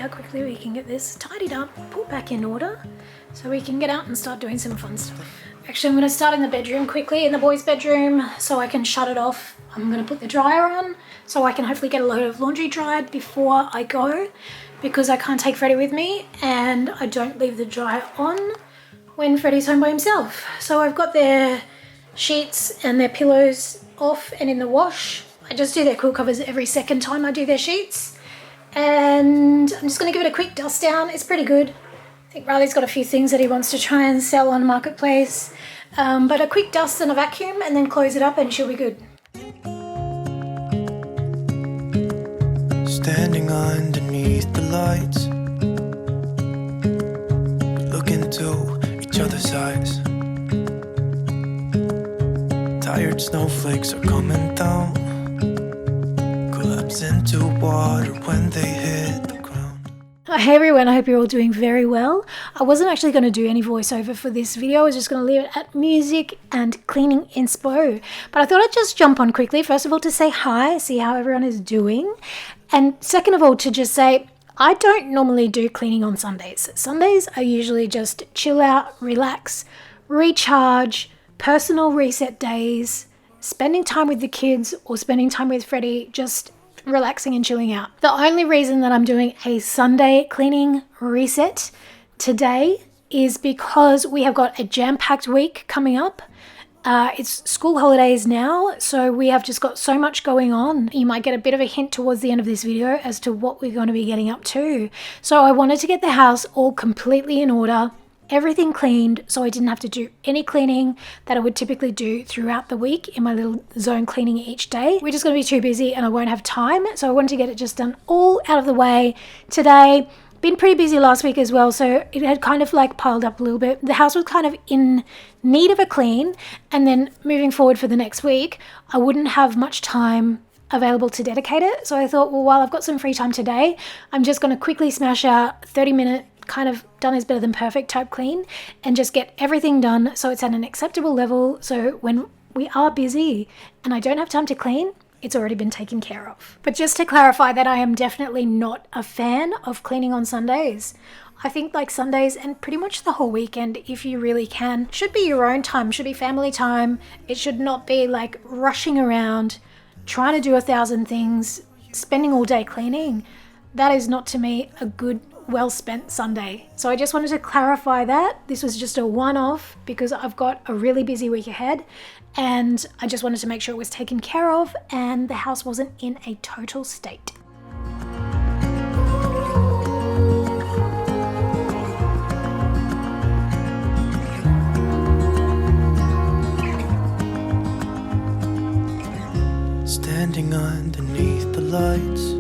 how quickly we can get this tidied up, put back in order, so we can get out and start doing some fun stuff. Actually, I'm going to start in the bedroom quickly, in the boys' bedroom, so I can shut it off. I'm going to put the dryer on, so I can hopefully get a load of laundry dried before I go, because I can't take Freddie with me, and I don't leave the dryer on when Freddie's home by himself. So I've got their sheets and their pillows off and in the wash. I just do their quilt covers every second time I do their sheets. And I'm just going to give it a quick dust down. It's pretty good. I think Riley's got a few things that he wants to try and sell on Marketplace. But a quick dust and a vacuum and then close it up and she'll be good. Standing underneath the lights, look into each other's eyes. Tired snowflakes are coming down, collapse into water when they hit the ground. Hey everyone, I hope you're all doing very well. I wasn't actually going to do any voiceover for this video. I was just going to leave it at music and cleaning inspo. But I thought I'd just jump on quickly, first of all to say hi, see how everyone is doing. And second of all to just say, I don't normally do cleaning on Sundays. Sundays are usually just chill out, relax, recharge, personal reset days, spending time with the kids or spending time with Freddie, just relaxing and chilling out. The only reason that I'm doing a Sunday cleaning reset today is because we have got a jam-packed week coming up. It's school holidays now, so we have just got so much going on. You might get a bit of a hint towards the end of this video as to what we're going to be getting up to. So I wanted to get the house all completely in order, everything cleaned, so I didn't have to do any cleaning that I would typically do throughout the week in my little zone cleaning each day. We're just going to be too busy and I won't have time, so I wanted to get it just done all out of the way today. Been pretty busy last week as well, so it had kind of like piled up a little bit. The house was kind of in need of a clean, and then moving forward for the next week, I wouldn't have much time available to dedicate it. So I thought, well, while I've got some free time today, I'm just going to quickly smash out 30-minute kind of done is better than perfect type clean and just get everything done so it's at an acceptable level. So when we are busy and I don't have time to clean, it's already been taken care of. But just to clarify that I am definitely not a fan of cleaning on Sundays. I think like Sundays and pretty much the whole weekend, if you really can, should be your own time, should be family time. It should not be like rushing around, trying to do 1,000 things, spending all day cleaning. That is not to me a good, well-spent Sunday. So I just wanted to clarify that. This was just a one-off because I've got a really busy week ahead and I just wanted to make sure it was taken care of and the house wasn't in a total state. Standing underneath the lights,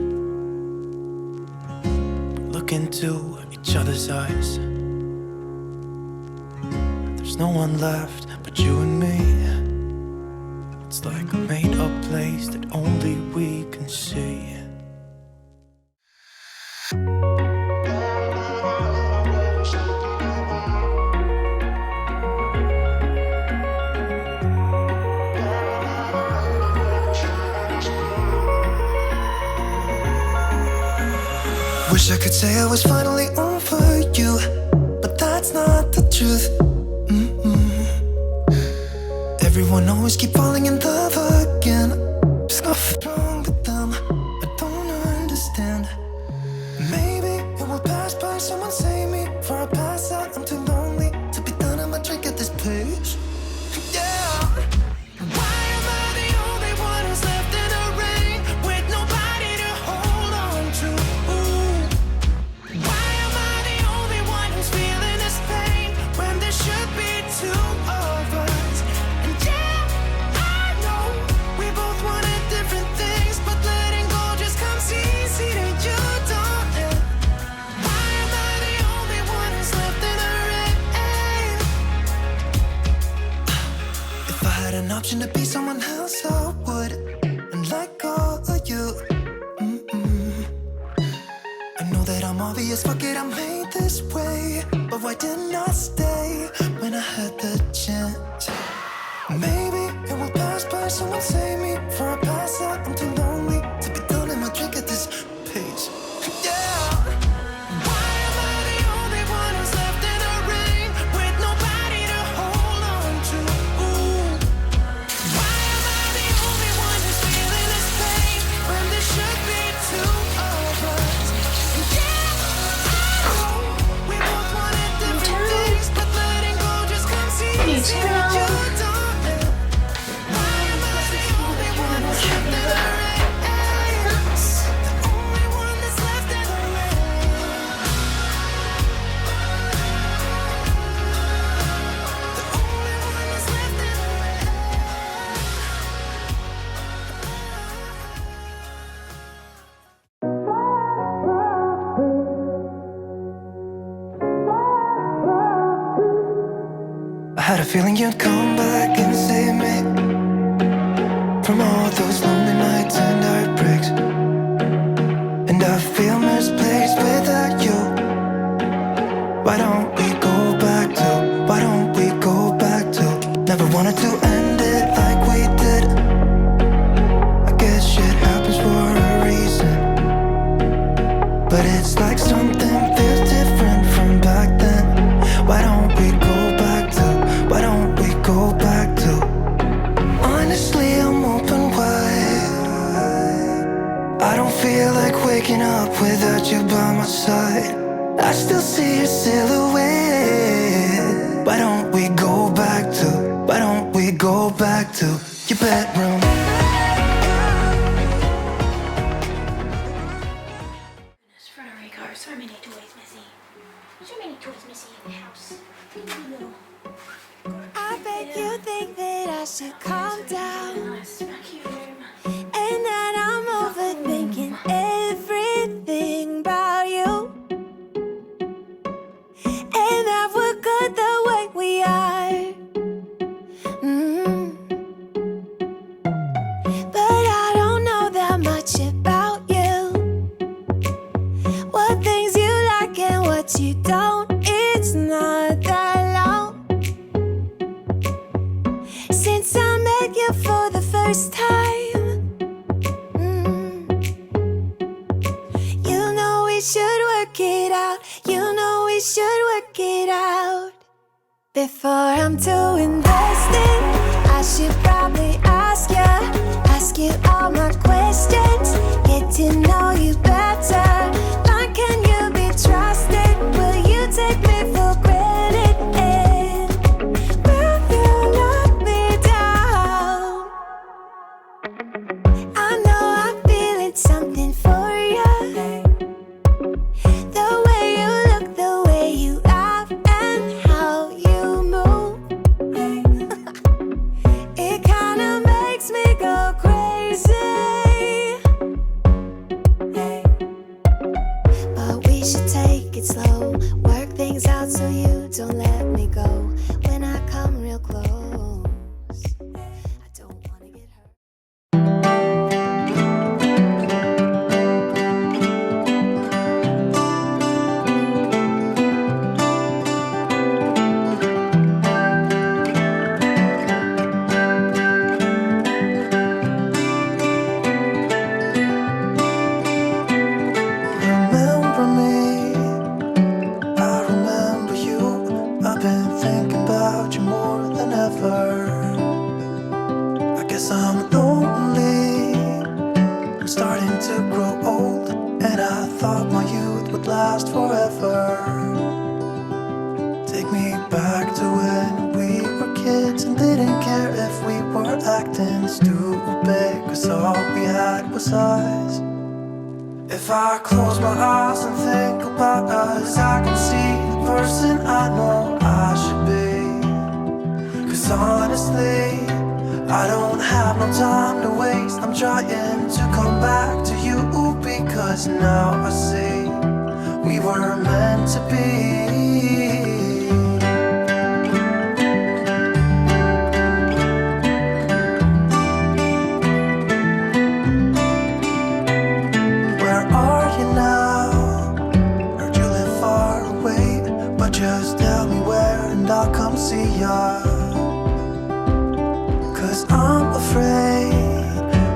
look into each other's eyes. There's no one left but you and me. It's like a made-up place that only we can see. Wish I could say I was finally over you, but that's not the truth. Everyone always keep falling in love again. There's nothing wrong with them, I don't understand. Maybe it will pass by, someone save me. For I pass out, I'm too lonely to be done, I'ma drink at this place. Yeah. Why am I the only one who's left in the rain with nobody to hold on to? Why am I the only one who's feeling this pain when there should be two of us? And yeah, I know we both wanted different things, but letting go just comes easy to you, don't it? Why am I the only one who's left in the rain? If I had an option to be someone else, I would, and let go of you. I know that I'm obvious, fuck it, I'm made this way. But why didn't I stay when I had the chance? Maybe it will pass by, someone save me. For I pass out, I'm too lonely to be done, and my drink at this pace. Yeah. a feeling you'd come back and save me from all those lonely nights and heartbreaks. And I feel misplaced without you. Why don't we go back to, why don't we go back to? Never wanted to end it like we did. I guess shit happens for a reason, but it's like something feels different from back then. Why don't we go back to, why don't we go back to? Honestly, I'm open wide. I don't feel like waking up without you by my side. I still see your silhouette. Why don't we go back to, why don't we go back to your bedroom? Frederico, so many toys missing. So many toys missing in the house. I bet you think that I should calm down, Nice vacuum. and that I'm overthinking everything about you, and that we're good the way we are. But I don't know that much about you, what things you like and what you don't. It's not that long since I met you for the first time. You know we should work it out. You know we should work it out. Before I'm too invested, I should probably ask you all my questions, get to know you better. Like, can you be trusted? Will you take me for granted? And will you let me down? I know I'm feeling something for you. The way you look, the way you laugh, and how you move. It kinda makes me go crazy. But we should take it slow, work things out so you don't let me go. When I come real close, I don't wanna get hurt. Remember me, I remember you. I've been thinking about you more than ever. I guess I'm lonely, I'm starting to grow old, and I thought my youth would last forever. Take me back to when we were kids and didn't care if we were acting stupid, 'cause all we had was us. If I close my eyes and think about us, I can see the person I know I should be. 'Cause honestly, I don't have no time to waste. I'm trying to come back to you, because now I see we were meant to be. Where are you now? Heard you live far away, but just tell me where and I'll come see ya. 'Cause I'm afraid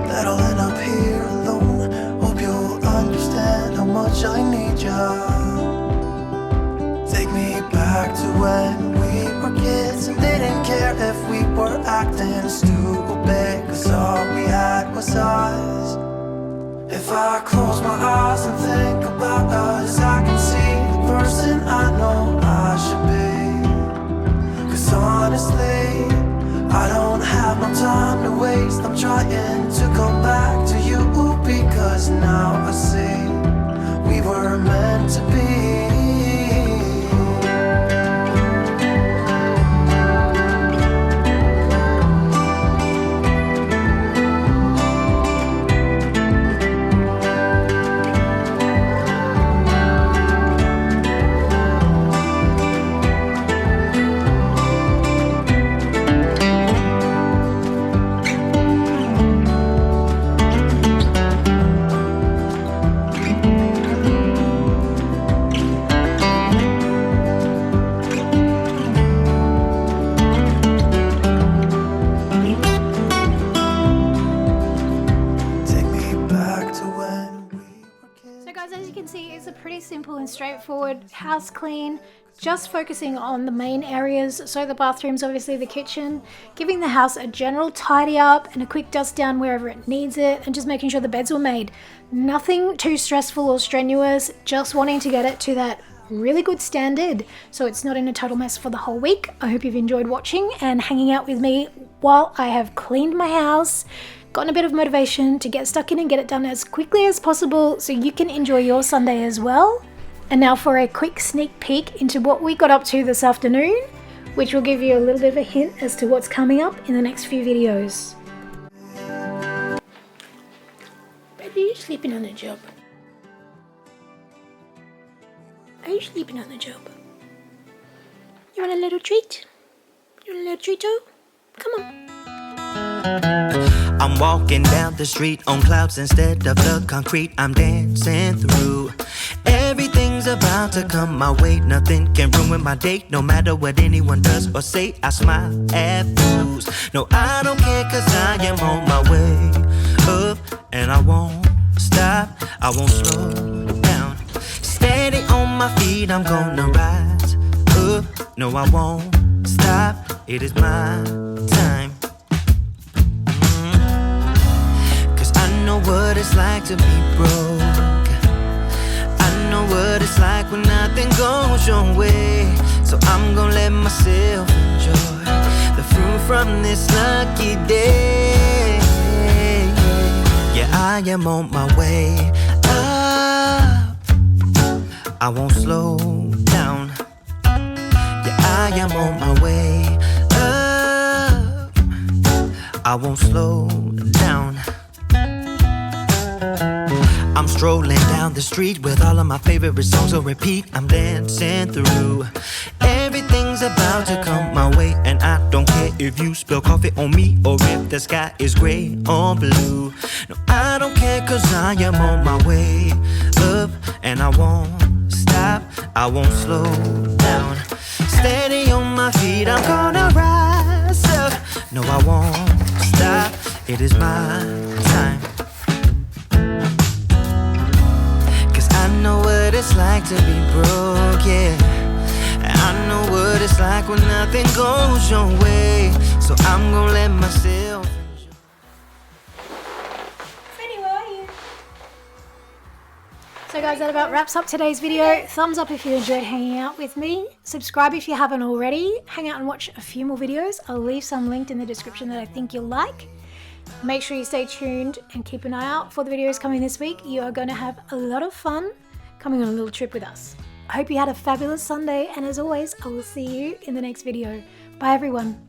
that I'll end up here alone. Hope you'll understand how much I need ya. Take me back to when we were kids and didn't care if we were acting stupid, 'cause all we had was us. If I close my eyes and think about us, I can see the person I know I should be. 'Cause honestly, I don't have no time to waste. I'm trying to come back to you, because now I see we were meant to be. see, it's a pretty simple and straightforward house clean, just focusing on the main areas, so the bathrooms, obviously the kitchen, giving the house a general tidy up and a quick dust down wherever it needs it, and just making sure the beds were made. Nothing too stressful or strenuous, just wanting to get it to that really good standard so it's not in a total mess for the whole week. I hope you've enjoyed watching and hanging out with me while I have cleaned my house, gotten a bit of motivation to get stuck in and get it done as quickly as possible so you can enjoy your Sunday as well. And now for a quick sneak peek into what we got up to this afternoon, which will give you a little bit of a hint as to what's coming up in the next few videos. Baby, are you sleeping on the job? Are you sleeping on the job? You want a little treat? You want a little treat too? Come on. I'm walking down the street on clouds instead of the concrete I'm dancing through. Everything's about to come my way. Nothing can ruin my day, no matter what anyone does or say. I smile at fools. No, I don't care, cause I am on my way up, and I won't stop, I won't slow down. Steady on my feet, I'm gonna rise up. No, I won't stop, it is my time. Cause I know what it's like to be broke. I know what it's like when nothing goes your way. So I'm gonna let myself enjoy the fruit from this lucky day. Yeah, I am on my way up, I won't slow down. Yeah, I am on my way up, I won't slow down. I'm strolling down the street with all of my favorite songs on repeat. I'm dancing through. Everything's about to come my way, and I don't care if you spill coffee on me or if the sky is gray or blue. No, I don't care, cause I am on my way up, and I won't stop, I won't slow down. Steady on my feet, I'm gonna rise up. No, I won't stop, it is my time. I know what it's like to be broke, yeah. I know what it's like when nothing goes your way. So I'm gonna let myself enjoy. Freddie, where are you? So guys, that about wraps up today's video. Thumbs up if you enjoyed hanging out with me. Subscribe if you haven't already. Hang out and watch a few more videos. I'll leave some linked in the description that I think you'll like. Make sure you stay tuned and keep an eye out for the videos coming this week. You are going to have a lot of fun coming on a little trip with us. I hope you had a fabulous Sunday, and as always, I will see you in the next video. Bye everyone.